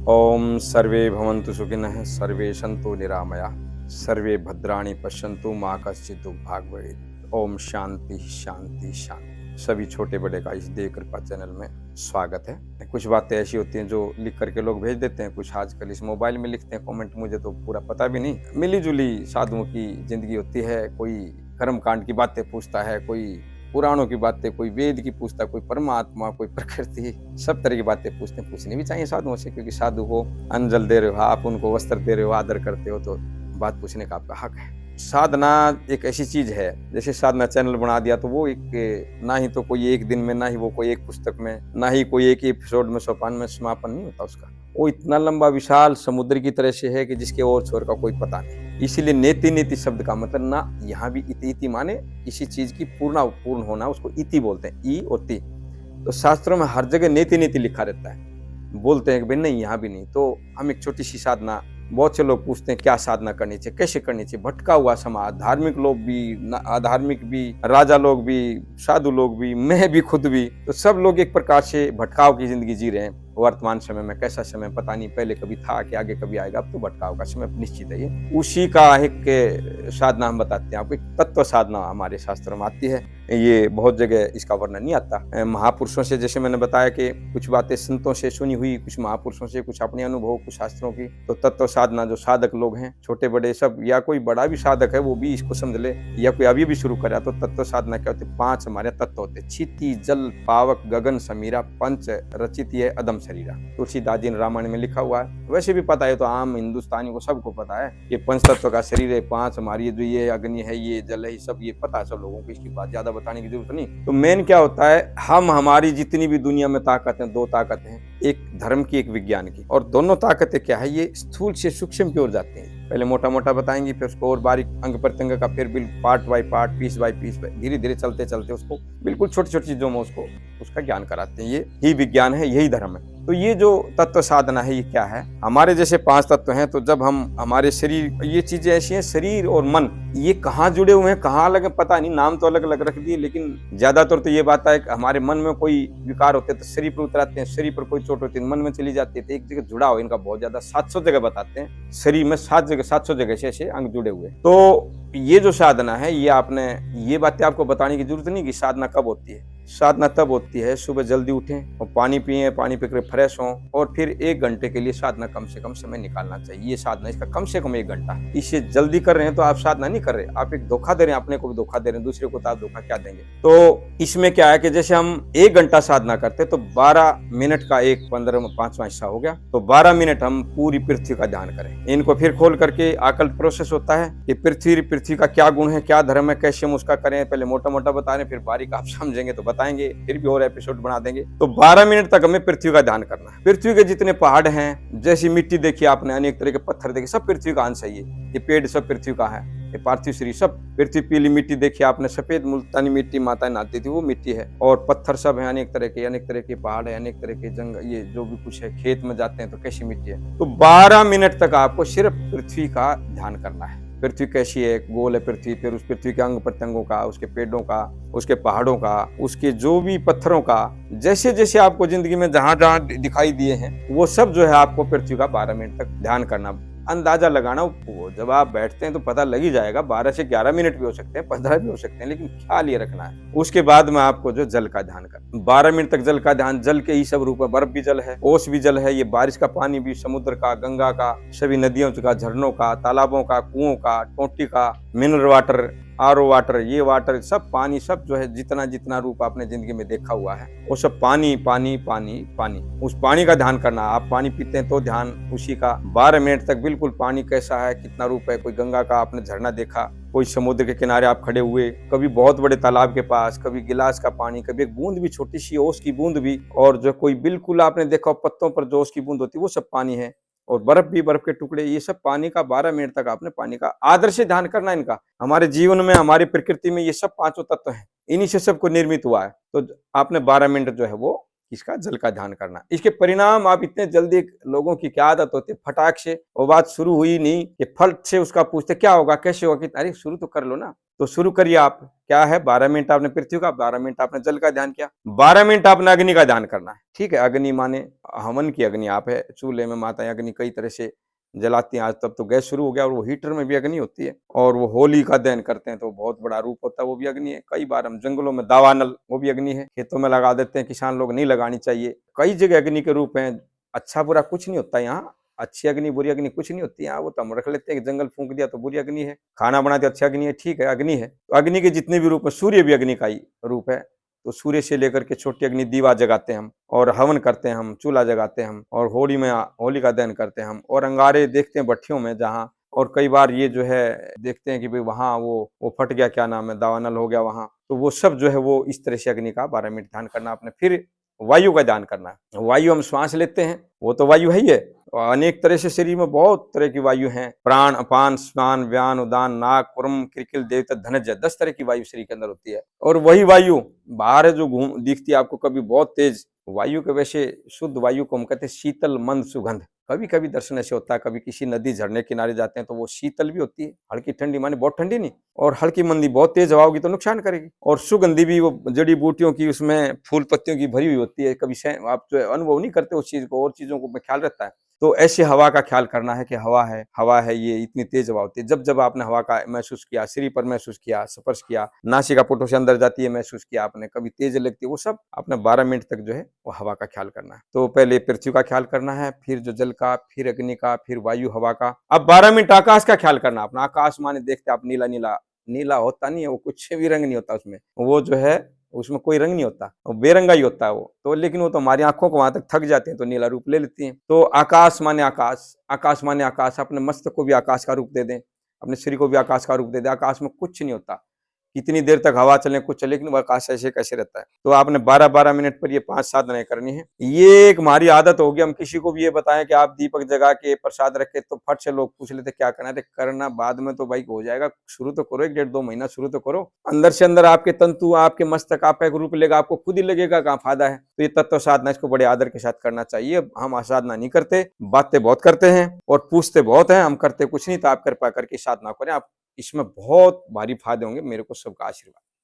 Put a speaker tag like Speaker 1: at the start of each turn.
Speaker 1: ओम सर्वे भवन्तु सुखिनः, सर्वे सन्तु निरामयाः, सर्वे भद्राणि पश्यन्तु मा कश्चित् दुर्भाग् भवेत्। ओम शांति शांति शांति। सभी छोटे बड़े का इस देव कृपा चैनल में स्वागत है। कुछ बातें ऐसी होती हैं जो लिख करके लोग भेज देते हैं, कुछ आजकल इस मोबाइल में लिखते हैं कमेंट, मुझे तो पूरा पता भी नहीं। मिली जुली साधुओं की जिंदगी होती है, कोई कर्म कांड की बातें पूछता है, कोई पुराणों की बातें, कोई वेद की पूछता, कोई परमात्मा, कोई प्रकृति, सब तरह की बातें पूछते हैं। पूछनी भी चाहिए साधुओं से, क्योंकि साधु को अन्न जल दे रहे हो, आप उनको वस्त्र दे रहे हो, आदर करते हो, तो बात पूछने का आपका हक है। साधना एक ऐसी चीज है, जैसे साधना चैनल बना दिया तो वो एक, ना ही तो कोई एक दिन में, ना ही वो कोई एक पुस्तक में, ना ही कोई एक एपिसोड में, सोपान में समापन नहीं होता उसका। वो इतना लंबा विशाल समुद्र की तरह से है कि जिसके और छोर का कोई पता नहीं। इसीलिए नेति नेति शब्द का मतलब, ना यहाँ भी इति इति माने किसी चीज की पूर्ण होना, उसको इति बोलते हैं, ई और ति। तो शास्त्रों में हर जगह नेति नेति लिखा रहता है। बोलते हैं कि भाई नहीं, यहाँ भी नहीं। तो हम एक छोटी सी साधना, बहुत से लोग पूछते हैं क्या साधना करनी चाहिए, कैसे करनी चाहिए। भटका हुआ समाज, धार्मिक लोग भी, अधार्मिक भी, राजा लोग भी, साधु लोग भी, मैं भी खुद भी, तो सब लोग एक प्रकार से भटकाव की जिंदगी जी रहे हैं। वर्तमान समय में कैसा समय पता नहीं, पहले कभी था कि आगे कभी आएगा, अब तो भटकाव का समय निश्चित है। ये उसी का एक साधना हम बताते हैं आपको। एक तत्व साधना हमारे शास्त्रों में आती है, ये बहुत जगह इसका वर्णन नहीं आता। महापुरुषों से, जैसे मैंने बताया कि कुछ बातें संतों से सुनी हुई, कुछ महापुरुषों से, कुछ अपने अनुभव, कुछ शास्त्रों की। तो तत्व साधना जो साधक लोग हैं, छोटे बड़े सब, या कोई बड़ा भी साधक है वो भी इसको समझ ले, या कोई अभी भी शुरू करे, तो तत्व साधना क्या होती है? 5 हमारे तत्व होते हैं: क्षिति, जल, पावक, गगन, समीरा, पंच रचित है अदम शरीरा। तुलसीदास जी ने रामायण में लिखा हुआ है। वैसे भी पता है, तो आम हिंदुस्तानी को सबको पता है, ये पंच तत्व का शरीर है, 5 हमारी, जो ये अग्नि है, ये जल है, सब ये पता है सब लोगों को, इसकी बात ज्यादा बताने की जरूरत नहीं। तो मेन क्या होता है, हम हमारी जितनी भी दुनिया में ताकत है, 2 ताकत है, एक धर्म की, एक विज्ञान की। और दोनों ताकतें क्या है, ये स्थूल से सूक्ष्म की ओर जाते हैं। पहले मोटा मोटा बताएंगे, फिर उसको और बारीक अंग प्रत्यंग का, फिर बिल्कुल part by part, piece by piece, धीरे धीरे चलते चलते उसको बिल्कुल छोटी छोटी चीजों में उसको उसका ज्ञान कराते हैं। ये ही विज्ञान है, यही धर्म है। तो ये जो तत्व साधना है, ये क्या है? हमारे जैसे 5 तत्व हैं, तो जब हम हमारे शरीर, ये चीजें ऐसी हैं, शरीर और मन, ये कहाँ जुड़े हुए हैं, कहाँ अलग है पता नहीं, नाम तो अलग अलग रख दिए, लेकिन ज्यादातर तो ये बात है कि हमारे मन में कोई विकार होते हैं तो शरीर पर उतराते हैं, शरीर पर कोई चोट होती है मन में चली जाती है, तो एक जगह जुड़ा हो इनका बहुत ज्यादा। 700 जगह बताते हैं शरीर में, 700 जगह से ऐसे अंग जुड़े हुए। तो ये जो साधना है, ये आपने, ये बातें आपको बताने की जरूरत नहीं कि साधना कब होती है। साधना तब होती है सुबह जल्दी उठें और पानी पिए, पानी पीकर फ्रेश हों, और फिर 1 घंटे के लिए साधना कम से कम समय निकालना चाहिए। ये साधना, इसका कम से कम 1 घंटा। इससे जल्दी कर रहे हैं तो आप साधना नहीं कर रहे, आप एक धोखा दे रहे हैं, अपने को भी धोखा दे रहे हैं, दूसरे को तो आप धोखा क्या देंगे। तो इसमें क्या है कि जैसे हम 1 घंटा साधना करते तो 12 मिनट का एक 15वां हिस्सा हो गया, तो 12 मिनट हम पूरी पृथ्वी का ध्यान करें। इनको फिर खोल करके आकल प्रोसेस होता है कि पृथ्वी का क्या गुण है, क्या धर्म है, कैसे हम उसका करें। पहले मोटा मोटा बता रहे हैं, फिर बारीक आप समझेंगे तो बताएंगे, फिर भी और एपिसोड बना देंगे। तो 12 मिनट तक हमें पृथ्वी का ध्यान करना है। पृथ्वी के जितने पहाड़ हैं, जैसी मिट्टी देखी आपने, अनेक तरह के पत्थर देखे, सब पृथ्वी का अंश है। ये पेड़ सब पृथ्वी का है, ये पार्थिव शरीर सब पृथ्वी। पीली मिट्टी देखी आपने, सफेद मुल्तानी मिट्टी माताएं नहाती थी, वो मिट्टी है। और पत्थर सब है, अनेक तरह के पहाड़ है, अनेक तरह के जंगल, ये जो भी कुछ है, खेत में जाते हैं तो कैसी मिट्टी है। तो 12 मिनट तक आपको सिर्फ पृथ्वी का ध्यान करना है। पृथ्वी कैसी है, गोल है पृथ्वी, फिर उस पृथ्वी के अंग प्रत्यंगों का, उसके पेड़ों का, उसके पहाड़ों का, उसके जो भी पत्थरों का, जैसे जैसे आपको जिंदगी में जहां जहां दिखाई दिए हैं, वो सब जो है आपको पृथ्वी का 12 मिनट तक ध्यान करना। अंदाजा लगाना, वो जब आप बैठते हैं तो पता लग ही जाएगा, 12 से 11 मिनट भी हो सकते हैं, 15 भी हो सकते हैं, लेकिन ख्याल ये रखना है। उसके बाद में आपको जो जल का ध्यान करना, 12 मिनट तक जल का ध्यान। जल के ही सब रूप है, बर्फ भी जल है, ओस भी जल है, ये बारिश का पानी भी, समुद्र का, गंगा का, सभी नदियों का, झरनों का, तालाबों का, कुओं का, टोटी का, मिनरल वाटर, आरओ वाटर, ये वाटर, सब पानी, सब जो है जितना जितना रूप आपने जिंदगी में देखा हुआ है, वो सब पानी पानी पानी पानी। उस पानी का ध्यान करना। आप पानी पीते हैं तो ध्यान उसी का। 12 मिनट तक बिल्कुल पानी कैसा है, कितना रूप है। कोई गंगा का आपने झरना देखा, कोई समुद्र के किनारे आप खड़े हुए, कभी बहुत बड़े तालाब के पास, कभी गिलास का पानी, कभी एक बूंद भी, छोटी सी ओस की बूंद भी, और जो कोई बिल्कुल आपने देखा पत्तों पर जो ओस की बूंद होती है, वो सब पानी है। और बर्फ भी, बर्फ के टुकड़े, ये सब पानी का। 12 मिनट तक आपने पानी का आदर से ध्यान करना। इनका हमारे जीवन में, हमारी प्रकृति में ये सब 5 तत्व हैं, इन्हीं से सबको निर्मित हुआ है। तो आपने 12 मिनट जो है वो किसका, जल का ध्यान करना। इसके परिणाम आप इतने जल्दी, लोगों की क्या आदत होती है, फटाक से वो बात शुरू हुई नहीं कि फट से उसका पूछते क्या होगा, कैसे होगा, कितना, अरे शुरू तो कर लो ना। तो शुरू करिए आप। क्या है, 12 मिनट आपने पृथ्वी का, 12 मिनट आपने जल का ध्यान किया, 12 मिनट आपने अग्नि का ध्यान करना है। ठीक है, अग्नि माने हवन की अग्नि आप है, चूल्हे में माताएं अग्नि कई तरह से जलाती हैं। आज तब तो गैस शुरू हो गया, और वो हीटर में भी अग्नि होती है। और वो होली का दहन करते हैं तो बहुत बड़ा रूप होता है, वो भी अग्नि है। कई बार हम जंगलों में दावानल, वो भी अग्नि है, खेतों में लगा देते हैं, किसान लोग, नहीं लगानी चाहिए। कई जगह अग्नि के रूप हैं। अच्छा बुरा कुछ नहीं होता यहाँ, अच्छी अग्नि बुरी अग्नि कुछ नहीं होती यहाँ। वो तो हम रख लेते हैं कि जंगल फूंक दिया तो बुरी अग्नि है, खाना बनाते अच्छी अग्नि है, ठीक है, अग्नि है। तो अग्नि के जितने भी रूप है, सूर्य भी अग्नि का ही रूप है। तो सूर्य से लेकर के छोटी अग्नि, दीवा जगाते हैं हम, और हवन करते हैं हम, चूल्हा जगाते हैं हम, और होली में होली का दहन करते हैं हम, और अंगारे देखते हैं भट्ठियों में जहाँ। और कई बार ये जो है देखते हैं कि भाई वहाँ वो फट गया, क्या नाम है, दावानल हो गया वहाँ। तो वो सब जो है वो इस तरह से अग्नि का 12 मिनट ध्यान करना आपने। फिर वायु का ध्यान करना है। वायु हम श्वास लेते हैं, वो तो वायु है ही है। और अनेक तरह से शरीर में बहुत तरह की वायु हैं। प्राण, अपान, स्वान, व्यान, उदान, नाक, कुर्म, क्रिकिल, देवता, धनज, 10 तरह की वायु शरीर के अंदर होती है। और वही वायु बाहर है जो घूम दिखती है आपको, कभी बहुत तेज वायु के, वैसे शुद्ध वायु को हम कहते हैं शीतल मंद सुगंध। कभी कभी दर्शन ऐसे होता है, कभी किसी नदी झरने किनारे जाते हैं तो वो शीतल भी होती है, हल्की ठंडी, माने बहुत ठंडी नहीं, और हल्की मंदी, बहुत तेज हवा होगी तो नुकसान करेगी। और सुगंधी भी, वो जड़ी बूटियों की, उसमें फूल पत्तियों की भरी हुई होती है। कभी आप जो है अनुभव नहीं करते उस चीज को, और चीजों को ख्याल रहता है। तो ऐसी हवा का ख्याल करना है कि हवा है, ये इतनी तेज हवा होती है। जब जब आपने हवा का महसूस किया, शरीर पर महसूस किया, स्पर्श किया, नासिका पुटों से अंदर जाती है, महसूस किया आपने, कभी तेज लगती है, वो सब आपने 12 मिनट तक जो है वो हवा का ख्याल करना है। तो पहले पृथ्वी का ख्याल करना है, फिर जो जल का, फिर अग्नि का, फिर वायु हवा का। अब 12 मिनट आकाश का ख्याल करना अपना। आकाश माने देखते आप नीला नीला, नीला होता नहीं है वो, कुछ भी रंग नहीं होता उसमें, वो जो है उसमें कोई रंग नहीं होता, वो बेरंगा ही होता है वो तो। लेकिन वो तो हमारी आंखों को वहां तक थक जाते हैं तो नीला रूप ले लेती हैं। तो आकाश माने आकाश, आकाश माने आकाश। अपने मस्तक को भी आकाश का रूप दे दें, अपने शरीर को भी आकाश का रूप दे दें। आकाश में कुछ नहीं होता, कितनी देर तक हवा चले कुछ चले, लेकिन वो आकाश ऐसे कैसे रहता है। तो आपने 12-12 मिनट पर ये 5 साधनाएं करनी है। ये एक हमारी आदत होगी, हम किसी को भी ये बताएं कि आप दीपक जगा के प्रसाद रखे, तो फट से लोग पूछ लेते क्या करना है। करना बाद में तो भाई हो जाएगा, शुरू तो करो, 1-1.5-2 महीना शुरू तो करो। अंदर से अंदर आपके तंतु, आपके मस्तक आपका एक रूप लेगा, आपको खुद ही लगेगा कहाँ फायदा है। तो ये तत्व साधना, इसको बड़े आदर के साथ करना चाहिए। हम साधना नहीं करते, बातें बहुत करते हैं और पूछते बहुत हैं, हम करते कुछ नहीं। तो आप कृपा करके साधना करें, आप इसमें बहुत भारी फायदे होंगे। मेरे को सबका आशीर्वाद।